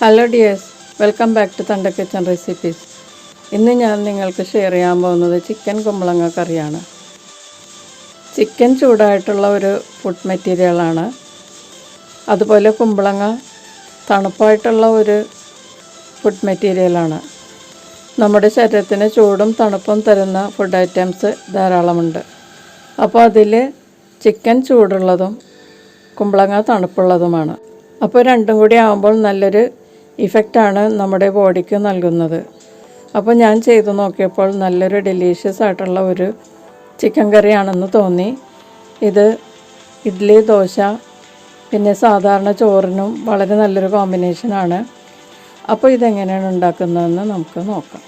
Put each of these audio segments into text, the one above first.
Hello dears, welcome back to Thunder Kitchen Recipes. ഇന്ന് ഞാൻ നിങ്ങൾക്ക് ഷെയർ ചെയ്യാൻ പോകുന്നത് ചിക്കൻ കുമ്പളങ്ങ കറിയാണ്. ചിക്കൻ ചൂടായിട്ടുള്ള ഒരു ഫുഡ് മെറ്റീരിയലാണ്. അതുപോലെ കുമ്പളങ്ങ തണുപ്പായിട്ടുള്ള ഒരു ഫുഡ് മെറ്റീരിയലാണ്. നമ്മുടെ ശരീരത്തിന് ചൂടും തണുപ്പും തരുന്ന ഫുഡ് ഐറ്റംസ് ധാരാളമുണ്ട്. അപ്പോൾ അതിൽ ചിക്കൻ ചൂടുള്ളതും കുമ്പളങ്ങ തണുപ്പുള്ളതുമാണ്. അപ്പോൾ രണ്ടും കൂടി ആകുമ്പോൾ നല്ലൊരു ഇഫക്റ്റാണ് നമ്മുടെ ബോഡിക്ക് നൽകുന്നത്. അപ്പോൾ ഞാൻ ചെയ്തു നോക്കിയപ്പോൾ നല്ലൊരു ഡെലീഷ്യസ് ആയിട്ടുള്ള ഒരു ചിക്കൻ കറിയാണെന്ന് തോന്നി. ഇത് ഇഡ്ലി, ദോശ, പിന്നെ സാധാരണ ചോറിനും വളരെ നല്ലൊരു കോമ്പിനേഷനാണ്. അപ്പോൾ ഇതെങ്ങനെയാണ് ഉണ്ടാക്കുന്നതെന്ന് നമുക്ക് നോക്കാം.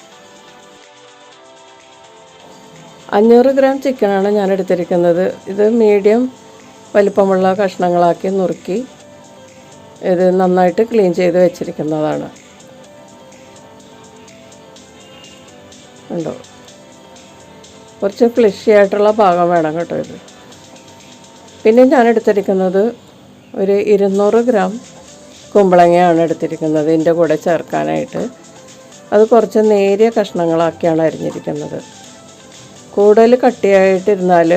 500 ഗ്രാം ചിക്കനാണ് ഞാൻ എടുത്തിരിക്കുന്നത്. ഇത് മീഡിയം വലിപ്പമുള്ള കഷ്ണങ്ങളാക്കി നുറുക്കി ഇത് നന്നായിട്ട് ക്ലീൻ ചെയ്ത് വെച്ചിരിക്കുന്നതാണ്. ഉണ്ടോ, കുറച്ച് ഫ്ലഷി ആയിട്ടുള്ള ഭാഗം വേണം കേട്ടോ ഇത്. പിന്നെ ഞാൻ എടുത്തിരിക്കുന്നത് ഒരു 200 ഗ്രാം കുമ്പളങ്ങയാണ് എടുത്തിരിക്കുന്നത് ഇതിൻ്റെ കൂടെ ചേർക്കാനായിട്ട്. അത് കുറച്ച് നേരിയ കഷ്ണങ്ങളാക്കിയാണ് അരിഞ്ഞിരിക്കുന്നത്. കൂടുതൽ കട്ടിയായിട്ടിരുന്നാൽ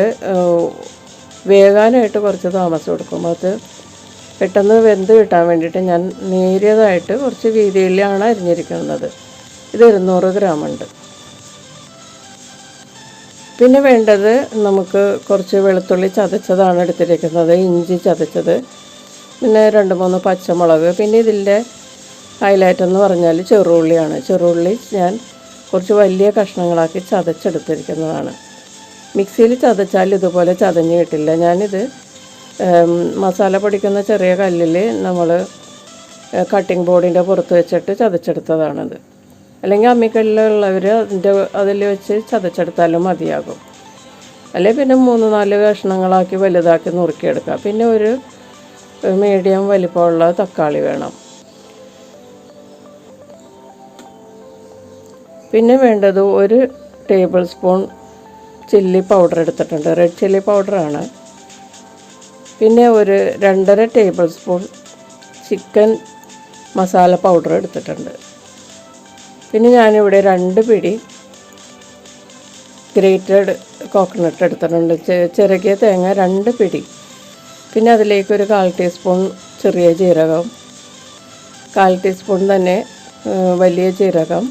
വേകാനായിട്ട് കുറച്ച് താമസം എടുക്കും. അത് പെട്ടെന്ന് വെന്ത് കിട്ടാൻ വേണ്ടിയിട്ട് ഞാൻ നേരിയതായിട്ട് കുറച്ച് വീതിയിലാണ് അരിഞ്ഞിരിക്കുന്നത്. ഇത് 200 ഗ്രാം ഉണ്ട്. പിന്നെ വേണ്ടത് നമുക്ക് കുറച്ച് വെളുത്തുള്ളി ചതച്ചതാണ് എടുത്തിരിക്കുന്നത്, ഇഞ്ചി ചതച്ചത്, പിന്നെ 2-3 പച്ചമുളക്. പിന്നെ ഇതിൻ്റെ ഹൈലൈറ്റ് എന്ന് പറഞ്ഞാൽ ചെറുള്ളിയാണ്. ചെറുള്ളി ഞാൻ കുറച്ച് വലിയ കഷ്ണങ്ങളാക്കി ചതച്ചെടുത്തിരിക്കുന്നതാണ്. മിക്സിയിൽ ചതച്ചാൽ ഇതുപോലെ ചതഞ്ഞ് കിട്ടില്ല. ഞാനിത് മസാല പൊടിക്കുന്ന ചെറിയ കല്ലിൽ നമ്മൾ കട്ടിംഗ് ബോർഡിൻ്റെ പുറത്ത് വെച്ചിട്ട് ചതച്ചെടുത്തതാണത്. അല്ലെങ്കിൽ അമ്മിക്കല്ലുള്ളവർ അതിൽ വെച്ച് ചതച്ചെടുത്താലും മതിയാകും. അല്ലെങ്കിൽ പിന്നെ 3-4 കഷ്ണങ്ങളാക്കി വലുതാക്കി നുറുക്കിയെടുക്കുക. പിന്നെ ഒരു മീഡിയം വലിപ്പമുള്ള തക്കാളി വേണം. പിന്നെ വേണ്ടത് 1 ടേബിൾ സ്പൂൺ ചില്ലി പൗഡർ എടുത്തിട്ടുണ്ട്. റെഡ് ചില്ലി പൗഡറാണ്. പിന്നെ ഒരു 2.5 table spoon chicken masala powder എടുത്തിട്ടുണ്ട്. പിന്നെ ഞാനിവിടെ 2 പിടി ഗ്രേറ്റഡ് കോക്കനട്ട് എടുത്തിട്ടുണ്ട്. ചിരകിയ തേങ്ങ 2 പിടി. പിന്നെ അതിലേക്കൊരു 1/4 ടീസ്പൂൺ ചെറിയ ജീരകം, 1/4 ടീസ്പൂൺ തന്നെ വലിയ ജീരകം,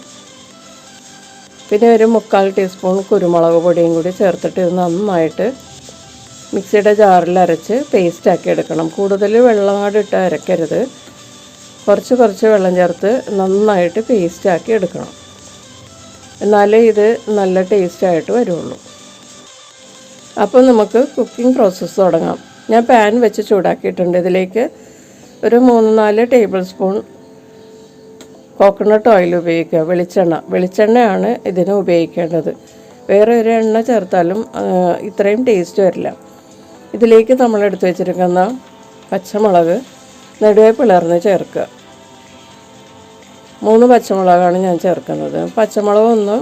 പിന്നെ ഒരു 3/4 ടീസ്പൂൺ കുരുമുളക് പൊടിയും കൂടി ചേർത്തിട്ട് ഇത് നന്നായിട്ട് മിക്സിയുടെ ജാറിൽ അരച്ച് പേസ്റ്റാക്കി എടുക്കണം. കൂടുതൽ വെള്ളം ഇട്ട് അരക്കരുത്. കുറച്ച് വെള്ളം ചേർത്ത് നന്നായിട്ട് പേസ്റ്റാക്കി എടുക്കണം. എന്നാലേ ഇത് നല്ല ടേസ്റ്റായിട്ട് വരുള്ളൂ. അപ്പോൾ നമുക്ക് കുക്കിംഗ് പ്രോസസ്സ് തുടങ്ങാം. ഞാൻ പാൻ വെച്ച് ചൂടാക്കിയിട്ടുണ്ട്. ഇതിലേക്ക് ഒരു 3-4 ടേബിൾ സ്പൂൺ കോക്കനട്ട് ഓയിൽ ഉപയോഗിക്കുക. വെളിച്ചെണ്ണയാണ് ഇതിന് ഉപയോഗിക്കേണ്ടത്. വേറെ ഒരു എണ്ണ ചേർത്താലും ഇത്രയും ടേസ്റ്റ് വരില്ല. ഇതിലേക്ക് നമ്മൾ എടുത്ത് വെച്ചിരിക്കുന്ന പച്ചമുളക് നടുവേ പിളർന്ന് ചേർക്കുക. 3 പച്ചമുളകാണ് ഞാൻ ചേർക്കുന്നത്. പച്ചമുളക് ഒന്ന്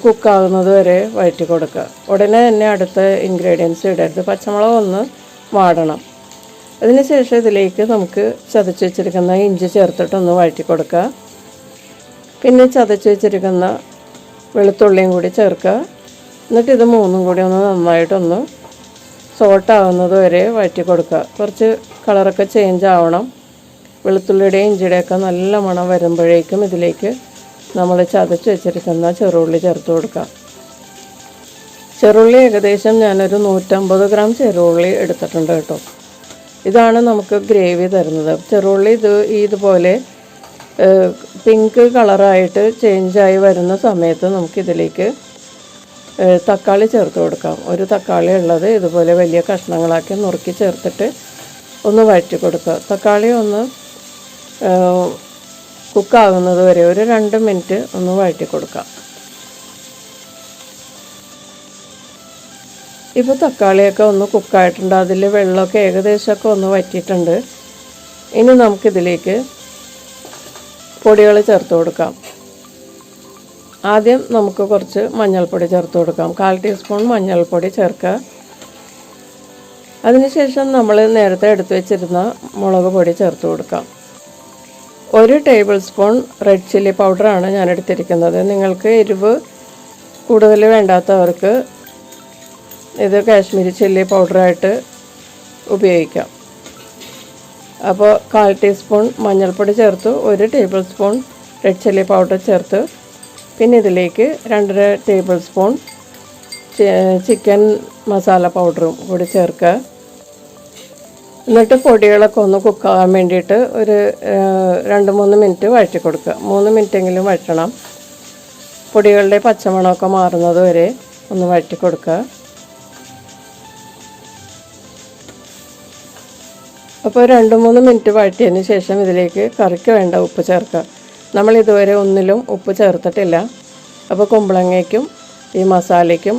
കുക്കാകുന്നത് വരെ വഴറ്റി കൊടുക്കുക. ഉടനെ തന്നെ അടുത്ത ഇൻഗ്രീഡിയൻസ് ഇടരുത്. പച്ചമുളക് ഒന്ന് വാടണം. അതിനുശേഷം ഇതിലേക്ക് നമുക്ക് ചതച്ച് വെച്ചിരിക്കുന്ന ഇഞ്ചി ചേർത്തിട്ടൊന്ന് വഴറ്റി കൊടുക്കുക. പിന്നെ ചതച്ച് വെച്ചിരിക്കുന്ന വെളുത്തുള്ളിയും കൂടി ചേർക്കുക. എന്നിട്ട് ഇത് 3ഉം കൂടി ഒന്ന് നന്നായിട്ടൊന്ന് സോട്ടാകുന്നത് വരെ വഴറ്റി കൊടുക്കുക. കുറച്ച് കളറൊക്കെ ചേഞ്ച് ആവണം. വെളുത്തുള്ളിയുടെയും ഇഞ്ചിയുടെയൊക്കെ നല്ല മണം വരുമ്പോഴേക്കും ഇതിലേക്ക് നമ്മൾ ചതച്ച് വെച്ചിരിക്കുന്ന ചെറുള്ളി ചേർത്ത് കൊടുക്കുക. ചെറുള്ളി ഏകദേശം ഞാനൊരു 150 ഗ്രാം ചെറുള്ളി എടുത്തിട്ടുണ്ട് കേട്ടോ. ഇതാണ് നമുക്ക് ഗ്രേവി തരുന്നത്. ചെറുള്ളി ഇതുപോലെ പിങ്ക് കളറായിട്ട് ചേഞ്ചായി വരുന്ന സമയത്ത് നമുക്കിതിലേക്ക് തക്കാളി ചേർത്ത് കൊടുക്കാം. ഒരു തക്കാളി ഉള്ളത് ഇതുപോലെ വലിയ കഷ്ണങ്ങളാക്കി നുറുക്കി ചേർത്തിട്ട് ഒന്ന് വഴറ്റി കൊടുക്കുക. തക്കാളി ഒന്ന് കുക്കാകുന്നത് വരെ ഒരു 2 മിനിറ്റ് ഒന്ന് വഴറ്റി കൊടുക്കാം. ഇപ്പോൾ തക്കാളിയൊക്കെ ഒന്ന് കുക്കായിട്ടുണ്ട്. അതിൽ വെള്ളമൊക്കെ ഏകദേശമൊക്കെ ഒന്ന് വറ്റിയിട്ടുണ്ട്. ഇനി നമുക്കിതിലേക്ക് പൊടികൾ ചേർത്ത് കൊടുക്കാം. ആദ്യം നമുക്ക് കുറച്ച് മഞ്ഞൾപ്പൊടി ചേർത്ത് കൊടുക്കാം. 1/4 ടീസ്പൂൺ മഞ്ഞൾപ്പൊടി ചേർക്കുക. അതിനുശേഷം നമ്മൾ നേരത്തെ എടുത്ത് വെച്ചിരുന്ന മുളക് പൊടി ചേർത്ത് കൊടുക്കാം. 1 ടേബിൾ സ്പൂൺ റെഡ് ചില്ലി പൗഡറാണ് ഞാൻ എടുത്തിരിക്കുന്നത്. നിങ്ങൾക്ക് എരിവ് കൂടുതൽ വേണ്ടാത്തവർക്ക് ഇത് കാശ്മീരി ചില്ലി പൗഡറായിട്ട് ഉപയോഗിക്കാം. അപ്പോൾ 1/4 ടീസ്പൂൺ മഞ്ഞൾപ്പൊടി ചേർത്തു, 1 table spoon red chilli powder ചേർത്ത്, പിന്നെ ഇതിലേക്ക് 2.5 ടേബിൾ സ്പൂൺ ചിക്കൻ മസാല പൗഡറും കൂടി ചേർക്കുക. എന്നിട്ട് പൊടികളൊക്കെ ഒന്ന് കുക്കാകാൻ വേണ്ടിയിട്ട് ഒരു 2-3 മിനിറ്റ് വഴറ്റി കൊടുക്കുക. 3 മിനിറ്റെങ്കിലും വഴറ്റണം. പൊടികളുടെ പച്ചമണമൊക്കെ മാറുന്നത് വരെ ഒന്ന് വഴറ്റി കൊടുക്കുക. അപ്പോൾ 2-3 മിനിറ്റ് വഴറ്റിയതിന് ശേഷം ഇതിലേക്ക് കറിക്ക് വേണ്ട ഉപ്പ് ചേർക്കുക. നമ്മൾ ഇതുവരെ ഒന്നിലും ഉപ്പ് ചേർത്തിട്ടില്ല. അപ്പോൾ കുമ്പളങ്ങയ്ക്കും ഈ മസാലയ്ക്കും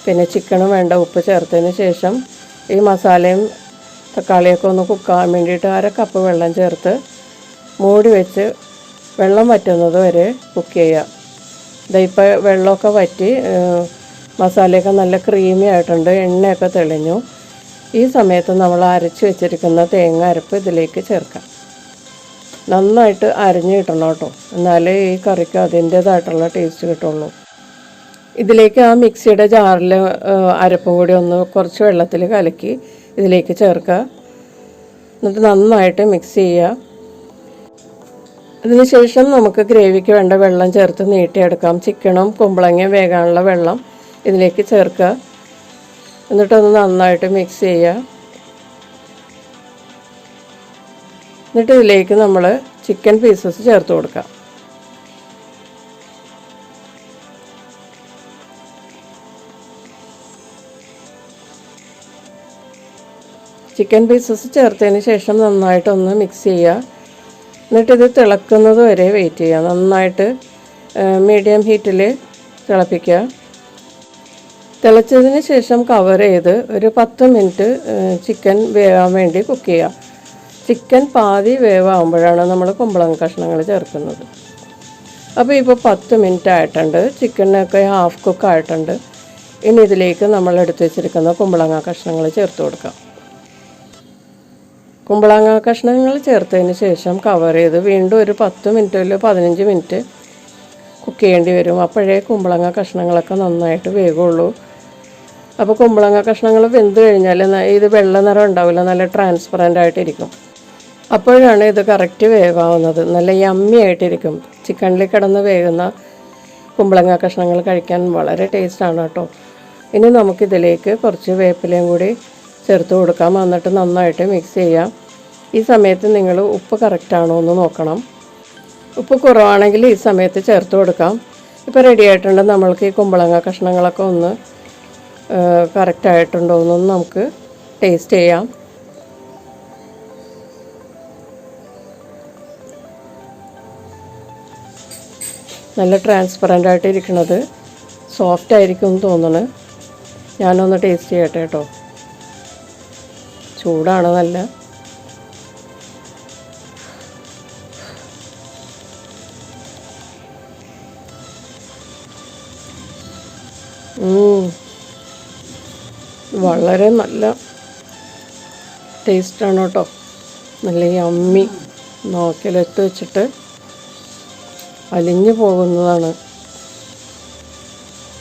പിന്നെ ചിക്കനും വേണ്ട ഉപ്പ് ചേർത്തതിന് ശേഷം ഈ മസാലയും തക്കാളിയൊക്കെ ഒന്ന് കുക്കാകാൻ വേണ്ടിയിട്ട് 1/2 കപ്പ് വെള്ളം ചേർത്ത് മൂടി വെച്ച് വെള്ളം വറ്റുന്നത് വരെ കുക്ക് ചെയ്യുക. ഇതിപ്പോൾ വെള്ളമൊക്കെ വറ്റി മസാലയൊക്കെ നല്ല ക്രീമി ആയിട്ടുണ്ട്, എണ്ണയൊക്കെ തെളിഞ്ഞു. ഈ സമയത്ത് നമ്മൾ അരച്ച് വെച്ചിരിക്കുന്ന തേങ്ങ അരപ്പ് ഇതിലേക്ക് ചേർക്കാം. നന്നായിട്ട് അരഞ്ഞ് കിട്ടണം കേട്ടോ, എന്നാലേ ഈ കറിക്ക് അതിൻ്റേതായിട്ടുള്ള ടേസ്റ്റ് കിട്ടുള്ളൂ. ഇതിലേക്ക് ആ മിക്സിയുടെ ജാറിൽ അരപ്പും കൂടി ഒന്ന് കുറച്ച് വെള്ളത്തിൽ കലക്കി ഇതിലേക്ക് ചേർക്കുക. എന്നിട്ട് നന്നായിട്ട് മിക്സ് ചെയ്യുക. അതിന് ശേഷം നമുക്ക് ഗ്രേവിക്ക് വേണ്ട വെള്ളം ചേർത്ത് നീട്ടിയെടുക്കാം. ചിക്കനും കുമ്പളങ്ങയും വേകാനുള്ള വെള്ളം ഇതിലേക്ക് ചേർക്കുക. എന്നിട്ടൊന്ന് നന്നായിട്ട് മിക്സ് ചെയ്യുക. എന്നിട്ട് ഇതിലേക്ക് നമ്മൾ ചിക്കൻ പീസസ് ചേർത്ത് കൊടുക്കാം. ചിക്കൻ പീസസ് ചേർത്തതിന് ശേഷം നന്നായിട്ടൊന്ന് മിക്സ് ചെയ്യുക. എന്നിട്ടിത് തിളക്കുന്നത് വരെ വെയിറ്റ് ചെയ്യുക. നന്നായിട്ട് മീഡിയം ഹീറ്റിൽ തിളപ്പിക്കുക. തിളച്ചതിന് ശേഷം കവർ ചെയ്ത് ഒരു 10 മിനിറ്റ് ചിക്കൻ വേവാൻ വേണ്ടി കുക്ക് ചെയ്യുക. ചിക്കൻ പാതി വേവാകുമ്പോഴാണ് നമ്മൾ കുമ്പളങ്ങ കഷ്ണങ്ങൾ ചേർക്കുന്നത്. അപ്പോൾ ഇപ്പോൾ 10 മിനിറ്റ് ആയിട്ടുണ്ട്. ചിക്കനൊക്കെ ഹാഫ് കുക്ക് ആയിട്ടുണ്ട്. ഇനി ഇതിലേക്ക് നമ്മൾ എടുത്ത് വെച്ചിരിക്കുന്ന കുമ്പളങ്ങ കഷ്ണങ്ങൾ ചേർത്ത് കൊടുക്കാം. കുമ്പളങ്ങ കഷ്ണങ്ങൾ ചേർത്തതിന് ശേഷം കവർ ചെയ്ത് വീണ്ടും ഒരു 10 മിനിറ്റ് 15 മിനിറ്റ് കുക്ക് ചെയ്യേണ്ടി വരും. അപ്പോഴേ കുമ്പളങ്ങ കഷ്ണങ്ങളൊക്കെ നന്നായിട്ട് വേഗമുള്ളൂ. അപ്പോൾ കുമ്പളങ്ങ കഷ്ണങ്ങൾ വെന്ത് കഴിഞ്ഞാൽ ഇത് വെള്ള നിറം ഉണ്ടാവില്ല, നല്ല ട്രാൻസ്പെറൻ്റ് ആയിട്ടിരിക്കും. അപ്പോഴാണ് ഇത് കറക്റ്റ് വേവാവുന്നത്. നല്ല യമ്മി ആയിട്ടിരിക്കും. ചിക്കനിൽ കിടന്ന് വേകുന്ന കുമ്പളങ്ങ കഷ്ണങ്ങൾ കഴിക്കാൻ വളരെ ടേസ്റ്റാണ് കേട്ടോ. ഇനി നമുക്കിതിലേക്ക് കുറച്ച് വേപ്പിലയും കൂടി ചേർത്ത് കൊടുക്കാം. എന്നിട്ട് നന്നായിട്ട് മിക്സ് ചെയ്യാം. ഈ സമയത്ത് നിങ്ങൾ ഉപ്പ് കറക്റ്റാണോ എന്ന് നോക്കണം. ഉപ്പ് കുറവാണെങ്കിൽ ഈ സമയത്ത് ചേർത്ത് കൊടുക്കാം. ഇപ്പോൾ റെഡി ആയിട്ടുണ്ട്. നമ്മൾക്ക് ഈ കുമ്പളങ്ങ കഷ്ണങ്ങളൊക്കെ ഒന്ന് കറക്റ്റായിട്ടുണ്ടോ എന്നൊന്ന് നമുക്ക് ടേസ്റ്റ് ചെയ്യാം. നല്ല ട്രാൻസ്പെറൻ്റ് ആയിട്ട് ഇരിക്കുന്നത്, സോഫ്റ്റ് ആയിരിക്കും എന്ന് തോന്നുന്നു. ഞാനൊന്ന് ടേസ്റ്റ് ചെയ്യട്ടെ കേട്ടോ. ചൂടാണ് നല്ല. വളരെ നല്ല ടേസ്റ്റാണ് കേട്ടോ. നല്ല യമ്മി. നോക്കിലെടുത്ത് വെച്ചിട്ട് അലിഞ്ഞു പോകുന്നതാണ്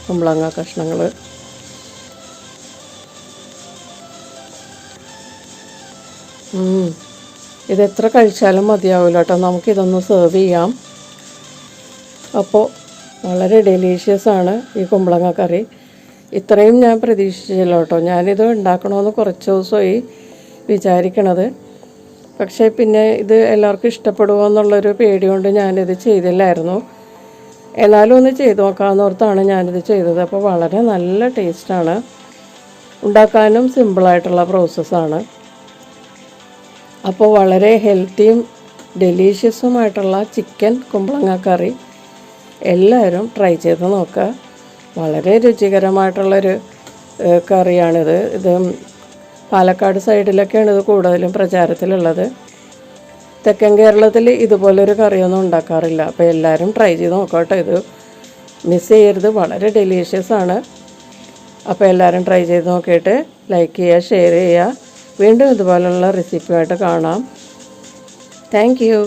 കുമ്പളങ്ങ കഷ്ണങ്ങൾ. ഇതെത്ര കഴിച്ചാലും മതിയാവില്ല കേട്ടോ. നമുക്കിതൊന്ന് സെർവ് ചെയ്യാം. അപ്പോൾ വളരെ ഡെലീഷ്യസാണ് ഈ കുമ്പളങ്ങ കറി. ഇത്രയും ഞാൻ പ്രതീക്ഷിച്ചില്ല കേട്ടോ. ഞാനിത് ഉണ്ടാക്കണമെന്ന് കുറച്ച് ദിവസമായി വിചാരിക്കണത്. പക്ഷേ പിന്നെ ഇത് എല്ലാവർക്കും ഇഷ്ടപ്പെടുമോ എന്നുള്ളൊരു പേടി കൊണ്ട് ഞാനിത് ചെയ്തില്ലായിരുന്നു. എന്നാലും ഒന്ന് ചെയ്ത് നോക്കാമെന്നോർത്താണ് ഞാനിത് ചെയ്തത്. അപ്പോൾ വളരെ നല്ല ടേസ്റ്റാണ്. ഉണ്ടാക്കാനും സിമ്പിളായിട്ടുള്ള പ്രോസസ്സാണ്. അപ്പോൾ വളരെ ഹെൽത്തിയും ഡെലീഷ്യസുമായിട്ടുള്ള ചിക്കൻ കുമ്പളങ്ങ കറി എല്ലാവരും ട്രൈ ചെയ്ത് നോക്കുക. വളരെ രുചികരമായിട്ടുള്ളൊരു കറിയാണിത്. ഇത് പാലക്കാട് സൈഡിലൊക്കെയാണ് ഇത് കൂടുതലും പ്രചാരത്തിലുള്ളത്. തെക്കൻ കേരളത്തിൽ ഇതുപോലൊരു കറിയൊന്നും ഉണ്ടാക്കാറില്ല. അപ്പോൾ എല്ലാവരും ട്രൈ ചെയ്ത് നോക്കട്ടെ. ഇത് മിസ് ചെയ്യരുത്. വളരെ ഡെലീഷ്യസാണ്. അപ്പോൾ എല്ലാവരും ട്രൈ ചെയ്ത് നോക്കിയിട്ട് ലൈക്ക് ചെയ്യുക, ഷെയർ ചെയ്യുക. വീണ്ടും ഇതുപോലുള്ള റെസിപ്പിയായിട്ട് കാണാം. Thank you.